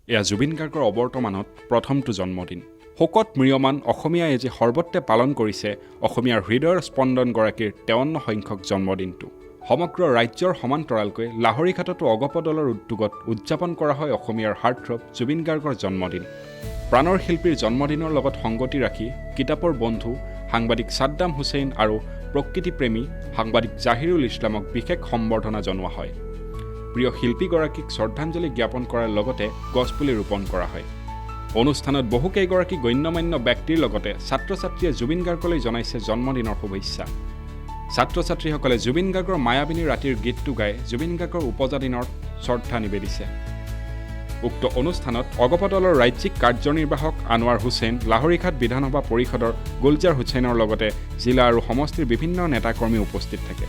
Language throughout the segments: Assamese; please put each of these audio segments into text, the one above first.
এয়া জুবিন গাৰ্গৰ অৱৰ্তমানত প্ৰথমটো জন্মদিন। শোকত ম্ৰিয়মান অসমীয়াই আজি সৰ্বত্ৰে পালন কৰিছে অসমীয়াৰ হৃদয়ৰ স্পন্দনগৰাকীৰ 53 সংখ্যক জন্মদিনটো। সমগ্ৰ ৰাজ্যৰ সমান্তৰালকৈ লাহৰীঘাটতো অগপ দলৰ উদ্যোগত উদযাপন কৰা হয় অসমীয়াৰ হাৰ্টথ্ৰব জুবিন গাৰ্গৰ জন্মদিন। প্ৰাণৰ শিল্পীৰ জন্মদিনৰ লগত সংগতি ৰাখি কিতাপৰ বন্ধু সাংবাদিক ছাদ্দাম হুছেইন আৰু প্ৰকৃতিপ্ৰেমী সাংবাদিক জাহিৰুল ইছলামক বিশেষ সম্বৰ্ধনা জনোৱা হয়। প্ৰিয় শিল্পীগৰাকীক শ্ৰদ্ধাঞ্জলি জ্ঞাপন কৰাৰ লগতে গছপুলি ৰোপণ কৰা হয়। অনুষ্ঠানত বহুকেইগৰাকী গণ্যমান্য ব্যক্তিৰ লগতে ছাত্ৰ ছাত্ৰীয়ে জুবিন গাৰ্গলৈ জনাইছে জন্মদিনৰ শুভেচ্ছা। ছাত্ৰ ছাত্ৰীসকলে জুবিন গাৰ্গৰ মায়াবিনী ৰাতিৰ গীতটো গাই জুবিন গাৰ্গৰ উপজাদিনৰ শ্ৰদ্ধা নিবেদিছে। উক্ত অনুষ্ঠানত অগপ দলৰ ৰাজ্যিক কাৰ্যনিৰ্বাহক আনোৱাৰ হুছেইন, লাহৰীঘাট বিধানসভা পৰিষদৰ গুলজাৰ হুছেইনৰ লগতে জিলা আৰু সমষ্টিৰ বিভিন্ন নেতাকৰ্মী উপস্থিত থাকে।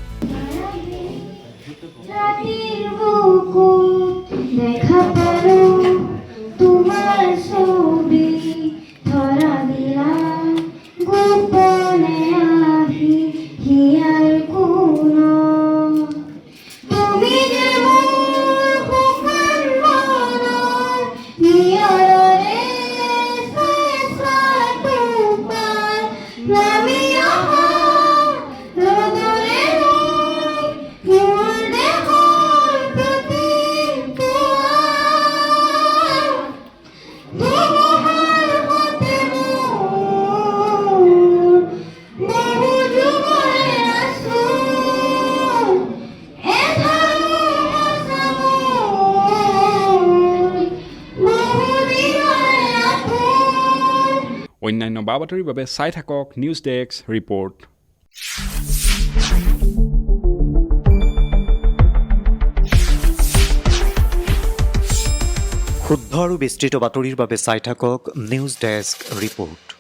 অন্যান্য বাতৰিৰ বাবে চাই থাকক নিউজ ডেস্ক ৰিপৰ্ট। শুদ্ধ আৰু বিস্তৃত বাতৰিৰ বাবে চাই থাকক নিউজ ডেস্ক ৰিপৰ্ট।